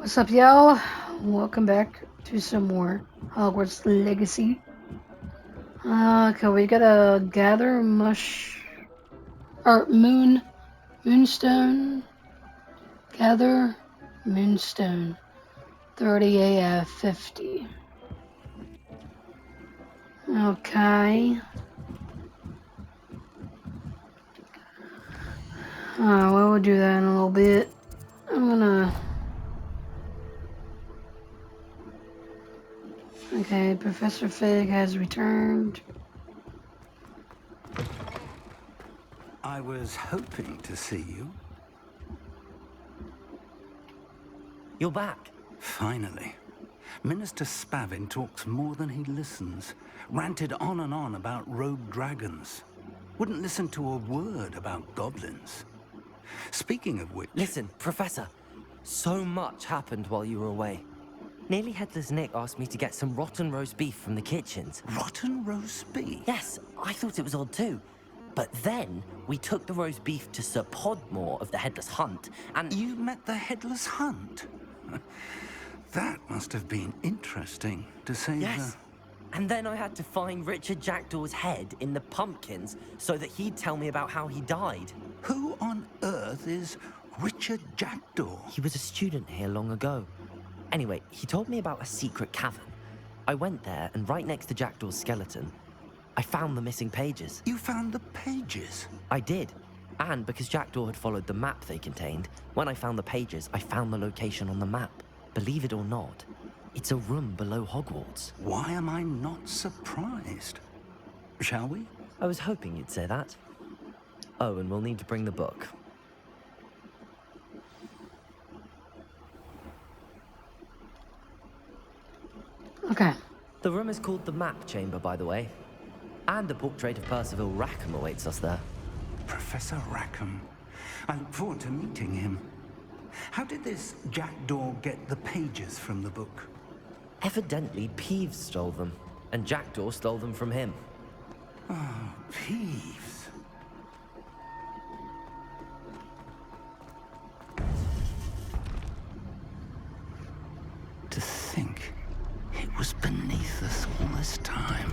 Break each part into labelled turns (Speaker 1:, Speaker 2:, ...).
Speaker 1: What's up, y'all? Welcome back to some more Hogwarts Legacy. Okay, we gotta gather moonstone. Gather moonstone. 30 AF 50. Okay. Well, we'll do that in a little bit. I'm gonna. Okay, Professor Fig has returned.
Speaker 2: I was hoping to see you.
Speaker 3: You're back.
Speaker 2: Finally. Minister Spavin talks more than he listens. Ranted on and on about rogue dragons. Wouldn't listen to a word about goblins. Speaking of which...
Speaker 3: Listen, Professor. So much happened while you were away. Nearly Headless Nick asked me to get some rotten roast beef from the kitchens.
Speaker 2: Rotten roast beef?
Speaker 3: Yes, I thought it was odd too. But then we took the roast beef to Sir Podmore of the Headless Hunt, and...
Speaker 2: You met the Headless Hunt? That must have been interesting, to say
Speaker 3: Yes. And then I had to find Richard Jackdaw's head in the pumpkins so that he'd tell me about how he died.
Speaker 2: Who on earth is Richard Jackdaw?
Speaker 3: He was a student here long ago. Anyway, he told me about a secret cavern. I went there, and right next to Jackdaw's skeleton, I found the missing pages.
Speaker 2: You found the pages?
Speaker 3: I did. And because Jackdaw had followed the map they contained, when I found the pages, I found the location on the map. Believe it or not, it's a room below Hogwarts.
Speaker 2: Why am I not surprised? Shall we?
Speaker 3: I was hoping you'd say that. Oh, and we'll need to bring the book.
Speaker 1: Okay.
Speaker 3: The room is called the Map Chamber, by the way. And a portrait of Percival Rackham awaits us there.
Speaker 2: Professor Rackham. I look forward to meeting him. How did this Jackdaw get the pages from the book?
Speaker 3: Evidently, Peeves stole them, and Jackdaw stole them from him.
Speaker 2: Oh, Peeves. To think it was beneath us all this time.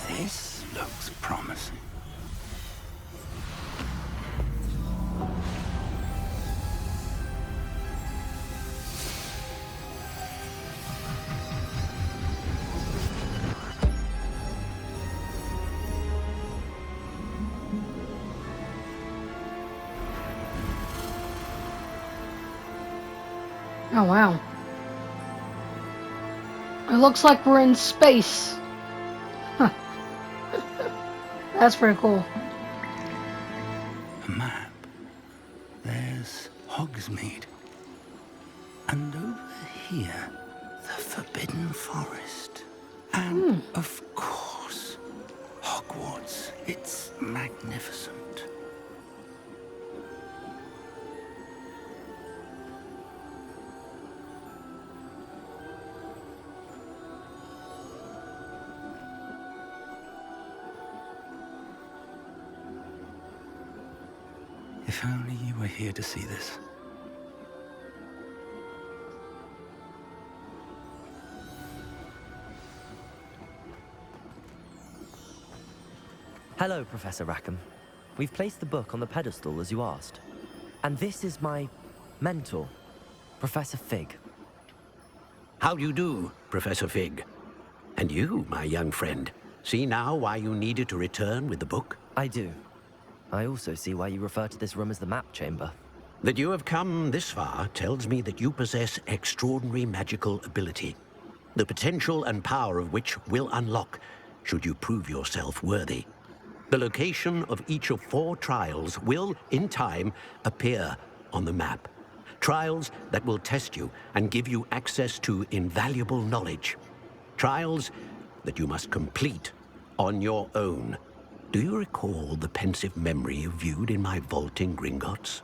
Speaker 2: This looks promising.
Speaker 1: Oh, wow. It looks like we're in space. Huh. That's pretty cool.
Speaker 2: A map. There's Hogsmeade. And over here, the Forbidden Forest. And, of course, Hogwarts. It's magnificent. If only you were here to see this.
Speaker 3: Hello, Professor Rackham. We've placed the book on the pedestal as you asked. And this is my mentor, Professor Fig.
Speaker 4: How do you do, Professor Fig? And you, my young friend, see now why you needed to return with the book?
Speaker 3: I do. I also see why you refer to this room as the Map Chamber.
Speaker 4: That you have come this far tells me that you possess extraordinary magical ability, the potential and power of which will unlock should you prove yourself worthy. The location of each of 4 trials will, in time, appear on the map. Trials that will test you and give you access to invaluable knowledge. Trials that you must complete on your own. Do you recall the pensive memory you viewed in my vault in Gringotts?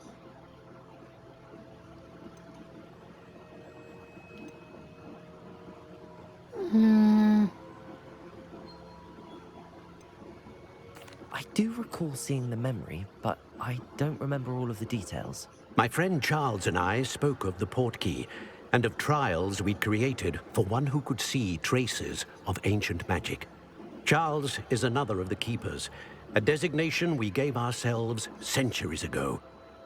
Speaker 3: I do recall seeing the memory, but I don't remember all of the details.
Speaker 4: My friend Charles and I spoke of the portkey and of trials we'd created for one who could see traces of ancient magic. Charles is another of the keepers, a designation we gave ourselves centuries ago,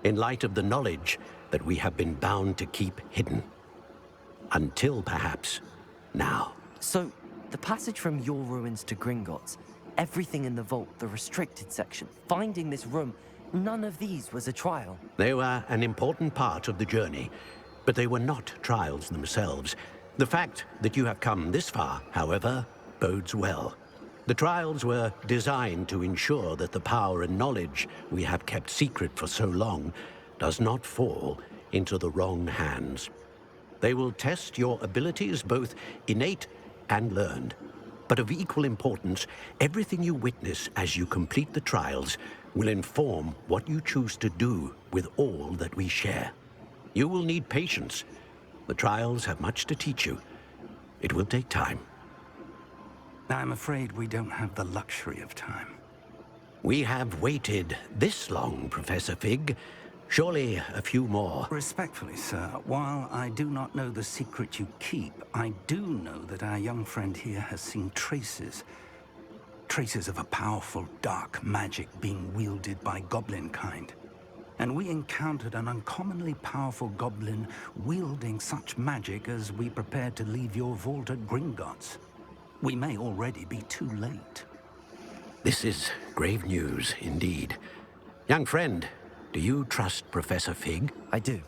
Speaker 4: in light of the knowledge that we have been bound to keep hidden. Until perhaps now.
Speaker 3: So, the passage from your ruins to Gringotts, everything in the vault, the restricted section, finding this room, none of these was a trial.
Speaker 4: They were an important part of the journey, but they were not trials themselves. The fact that you have come this far, however, bodes well. The trials were designed to ensure that the power and knowledge we have kept secret for so long does not fall into the wrong hands. They will test your abilities, both innate and learned. But of equal importance, everything you witness as you complete the trials will inform what you choose to do with all that we share. You will need patience. The trials have much to teach you. It will take time.
Speaker 2: I'm afraid we don't have the luxury of time.
Speaker 4: We have waited this long, Professor Fig. Surely a few more.
Speaker 2: Respectfully, sir, while I do not know the secret you keep, I do know that our young friend here has seen traces of a powerful dark magic being wielded by goblin kind. And we encountered an uncommonly powerful goblin wielding such magic as we prepared to leave your vault at Gringotts. We may already be too late.
Speaker 4: This is grave news indeed. Young friend, do you trust Professor Fig?
Speaker 3: I do.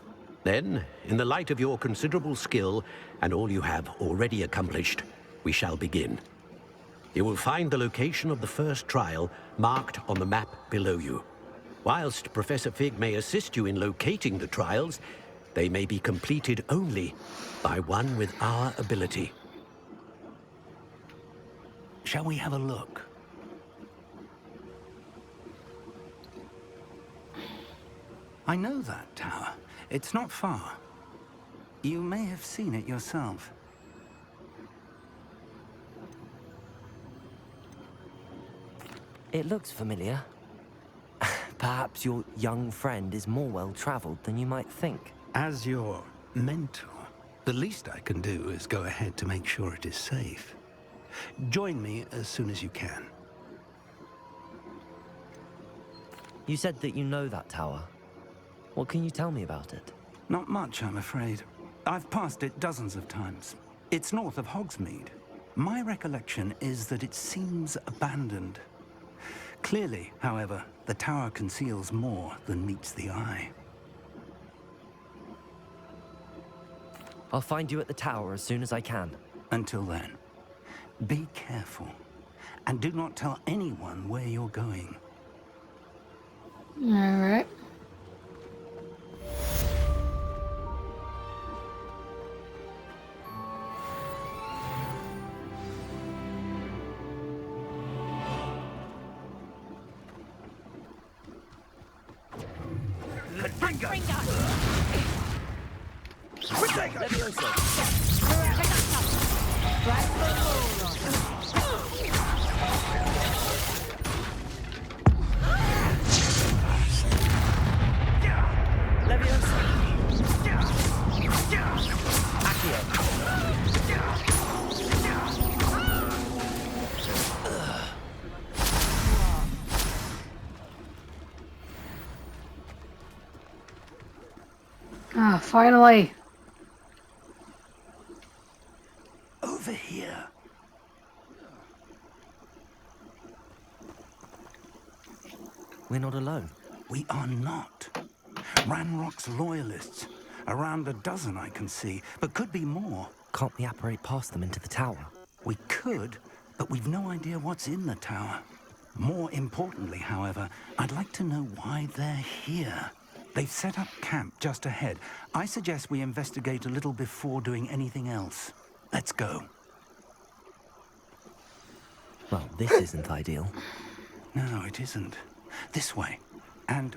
Speaker 4: Then, in the light of your considerable skill and all you have already accomplished, we shall begin. You will find the location of the first trial marked on the map below you. Whilst Professor Fig may assist you in locating the trials, they may be completed only by one with our ability.
Speaker 2: Shall we have a look? I know that tower. It's not far. You may have seen it yourself.
Speaker 3: It looks familiar. Perhaps your young friend is more well-traveled than you might think.
Speaker 2: As your mentor, the least I can do is go ahead to make sure it is safe. Join me as soon as you can.
Speaker 3: You said that you know that tower. What can you tell me about it?
Speaker 2: Not much, I'm afraid. I've passed it dozens of times. It's north of Hogsmeade. My recollection is that it seems abandoned. Clearly, however, the tower conceals more than meets the eye.
Speaker 3: I'll find you at the tower as soon as I can.
Speaker 2: Until then, be careful, and do not tell anyone where you're going.
Speaker 1: All right. Ah, finally.
Speaker 2: Over here.
Speaker 3: We're not alone.
Speaker 2: We are not. Ranrock's loyalists. Around a dozen I can see, but could be more.
Speaker 3: Can't we apparate past them into the tower?
Speaker 2: We could, but we've no idea what's in the tower. More importantly, however, I'd like to know why they're here. They've set up camp just ahead. I suggest we investigate a little before doing anything else. Let's go.
Speaker 3: Well, this isn't ideal.
Speaker 2: No, it isn't. This way. And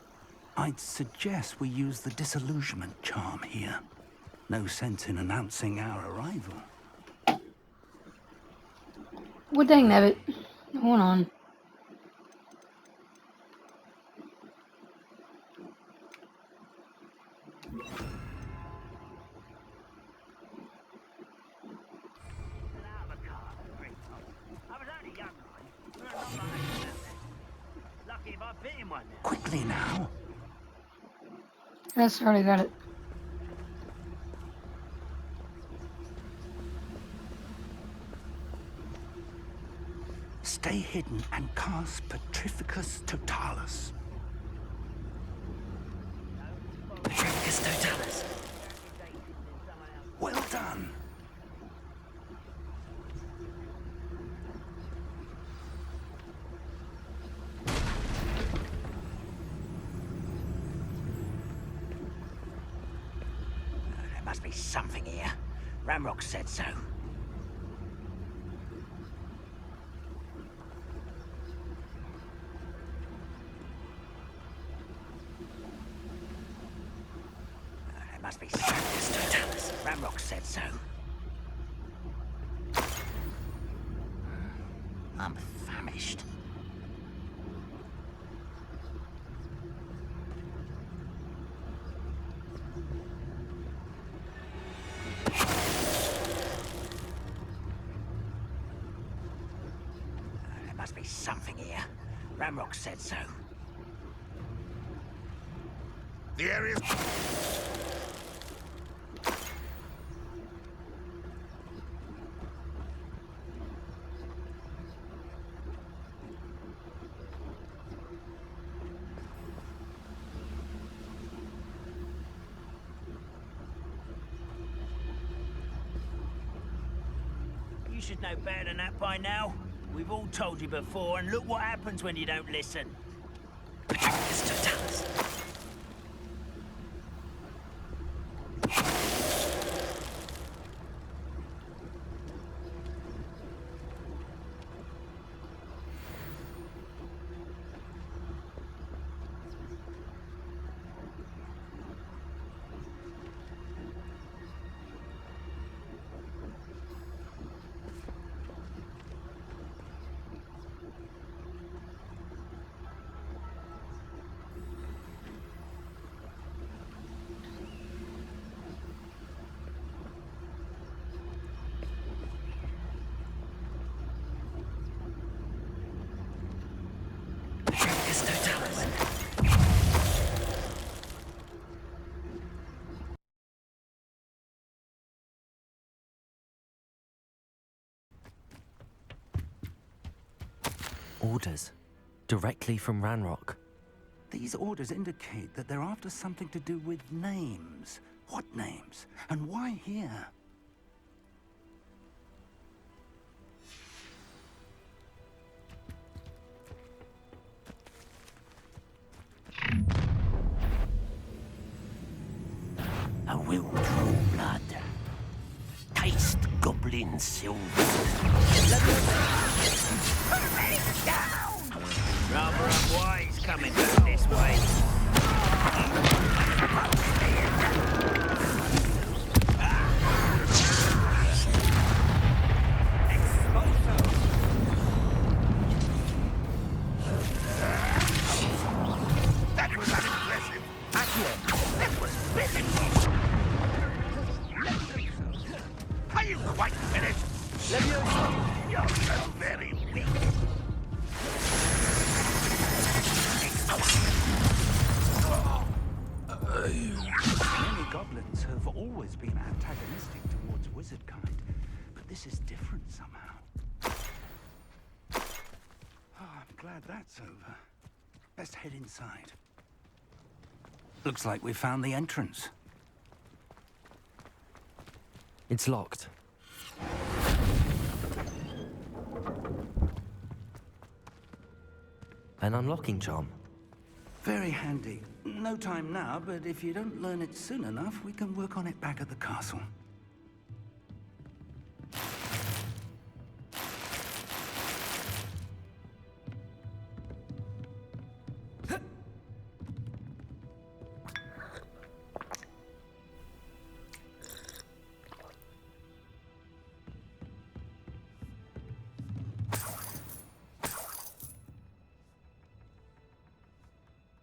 Speaker 2: I'd suggest we use the disillusionment charm here. No sense in announcing our arrival.
Speaker 1: What dang nabbit? Hold on.
Speaker 2: Quickly now.
Speaker 1: That's already got it.
Speaker 2: Stay hidden and cast Petrificus Totalis.
Speaker 3: Petrificus Totalis.
Speaker 2: Well done.
Speaker 5: There must be something here. Ramrock said so. There must be something. Totalis. Ramrock said so. I'm famished. There must be something here. Ramrock said so.
Speaker 6: The area.
Speaker 5: You should know better than that by now. We've all told you before, and look what happens when you don't listen. Petrificus Totalis. Petrificus Totalis.
Speaker 3: Orders. Directly from Ranrock.
Speaker 2: These orders indicate that they're after something to do with names. What names? And why here?
Speaker 5: A will draw blood. Taste goblin silver. Put me down! Rather unwise coming back this way.
Speaker 6: That was unimpressive.
Speaker 5: Again, that was pitiful.
Speaker 6: Are you quite finished? You're so very weak.
Speaker 2: Many goblins have always been antagonistic towards wizard kind, but this is different somehow. Oh, I'm glad that's over. Best head inside. Looks like we found the entrance.
Speaker 3: It's locked. An unlocking charm.
Speaker 2: Very handy. No time now, but if you don't learn it soon enough, we can work on it back at the castle.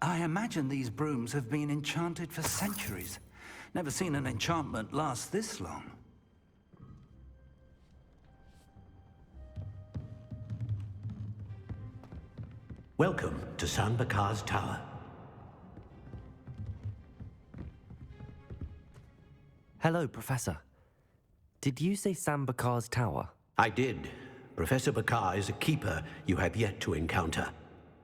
Speaker 2: I imagine these brooms have been enchanted for centuries. Never seen an enchantment last this long.
Speaker 4: Welcome to San Bakar's Tower.
Speaker 3: Hello, Professor. Did you say Sam Bakar's tower?
Speaker 4: I did. Professor Bakar is a keeper you have yet to encounter.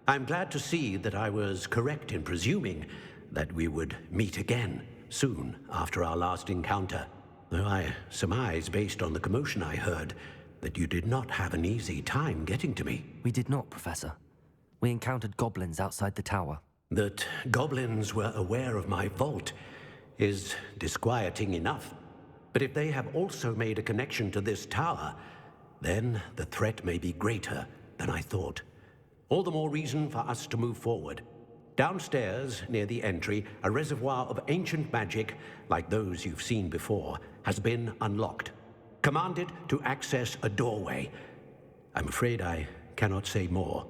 Speaker 4: I'm glad to see that I was correct in presuming that we would meet again soon after our last encounter. Though I surmise, based on the commotion I heard, that you did not have an easy time getting to me.
Speaker 3: We did not, Professor. We encountered goblins outside the tower.
Speaker 4: That goblins were aware of my vault is disquieting enough. But if they have also made a connection to this tower, then the threat may be greater than I thought. All the more reason for us to move forward. Downstairs, near the entry, a reservoir of ancient magic, like those you've seen before, has been unlocked. Commanded to access a doorway. I'm afraid I cannot say more.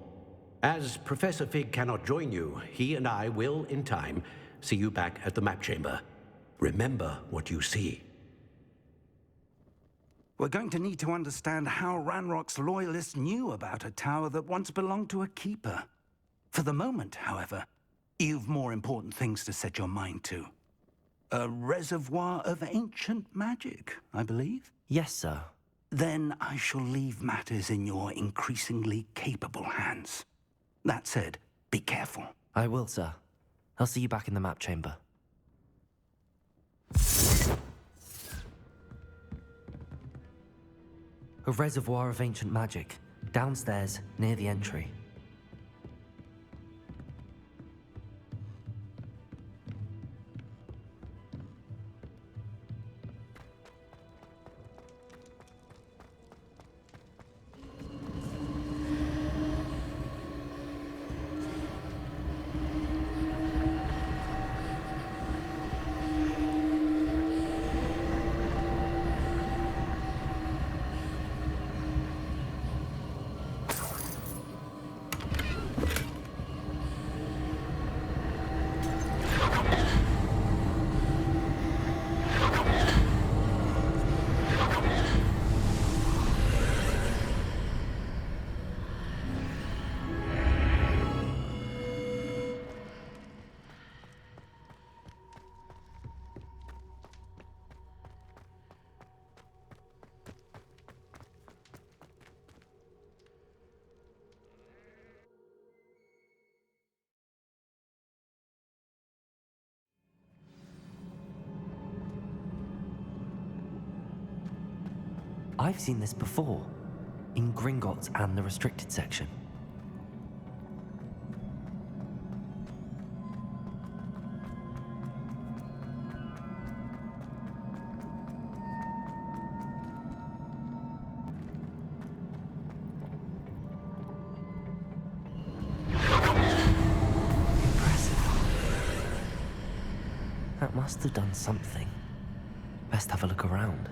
Speaker 4: As Professor Fig cannot join you, he and I will, in time, see you back at the map chamber. Remember what you see.
Speaker 2: We're going to need to understand how Ranrock's loyalists knew about a tower that once belonged to a keeper. For the moment, however, you've more important things to set your mind to. A reservoir of ancient magic, I believe?
Speaker 3: Yes, sir.
Speaker 2: Then I shall leave matters in your increasingly capable hands. That said, be careful.
Speaker 3: I will, sir. I'll see you back in the map chamber. A reservoir of ancient magic, downstairs near the entry. I've seen this before, in Gringotts and the restricted section. Impressive. That must have done something. Best have a look around.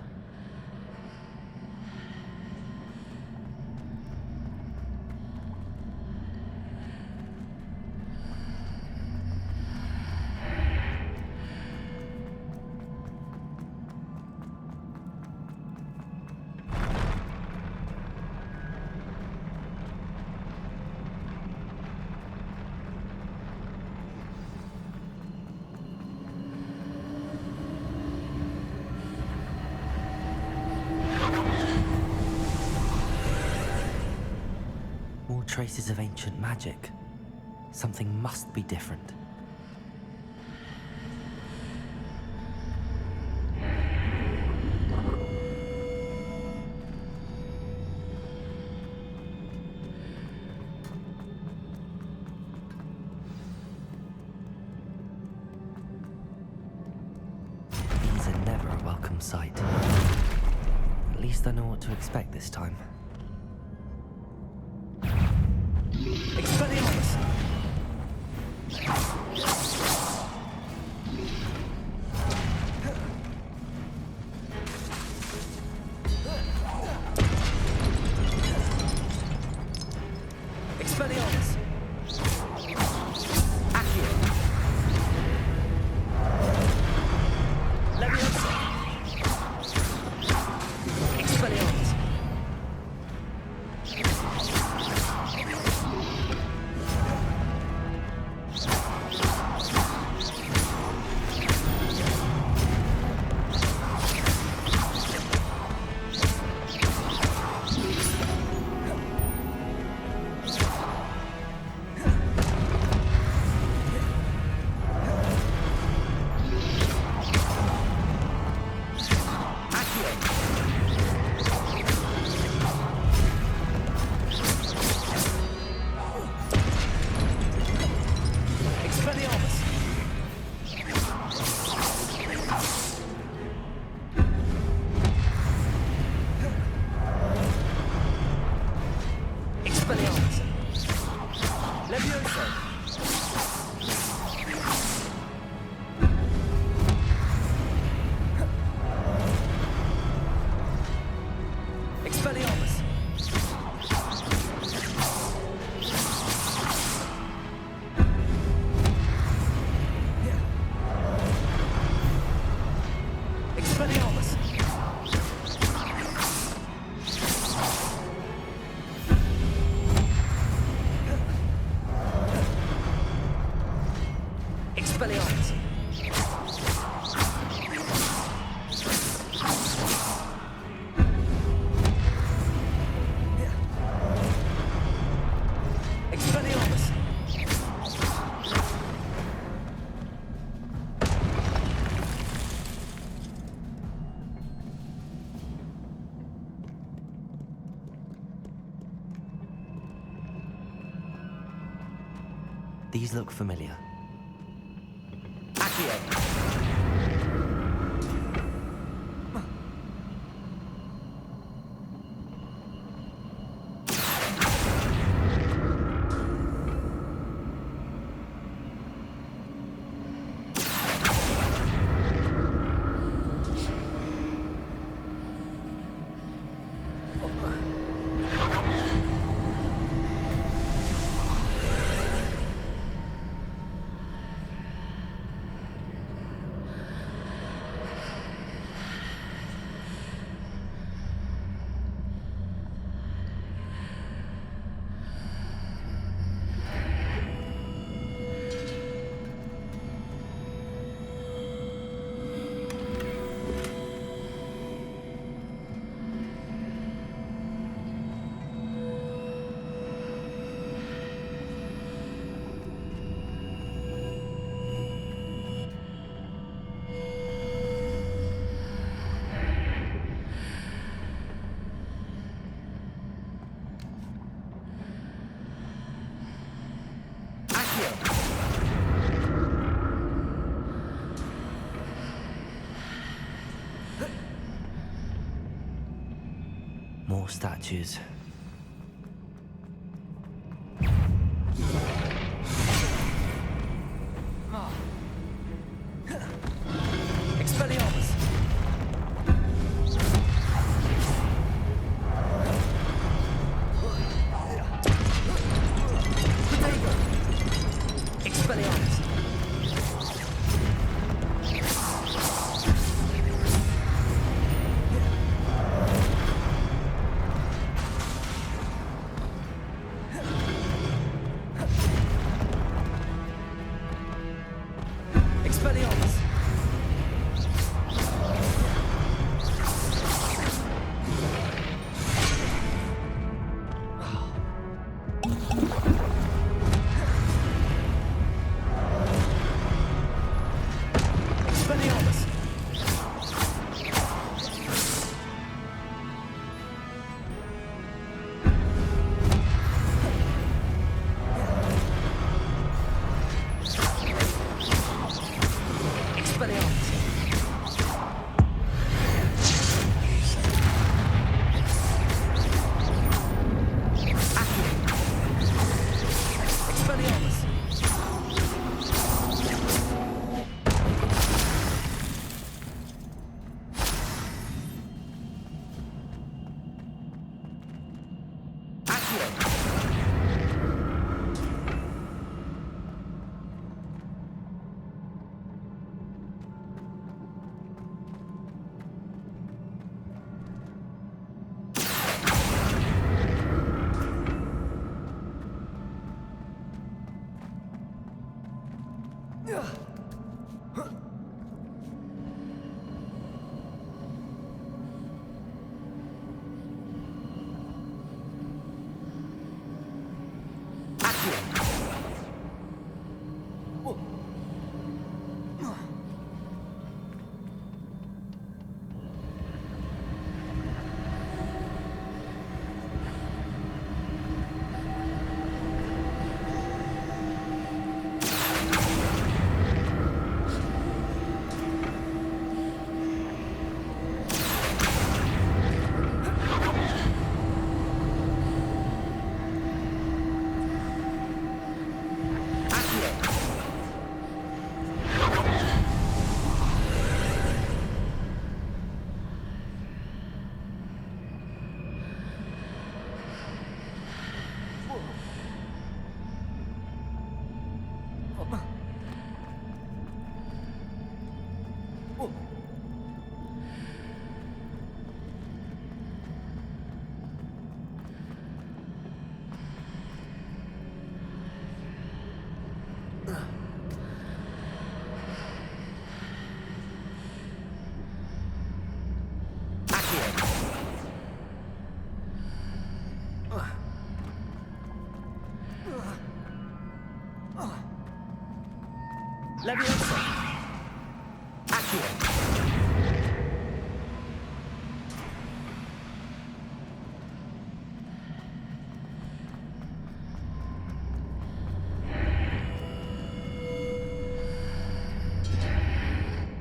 Speaker 3: More traces of ancient magic. Something must be different. from sight. At least I know what to expect this time. Expelliarmus! Expelliarmus! Accio! Leviosa! Expelliarmus! Expelliarmus! Expelliarmus! These look familiar. Accio! More statues. Expelliarmus! Protego! Expelliarmus! Expelliarmus! Expelliarmus! Expelliarmus! Leviosa! Accio!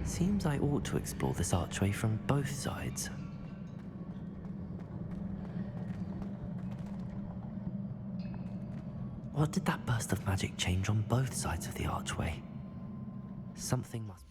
Speaker 3: Seems I ought to explore this archway from both sides. What did that burst of magic change on both sides of the archway? Something must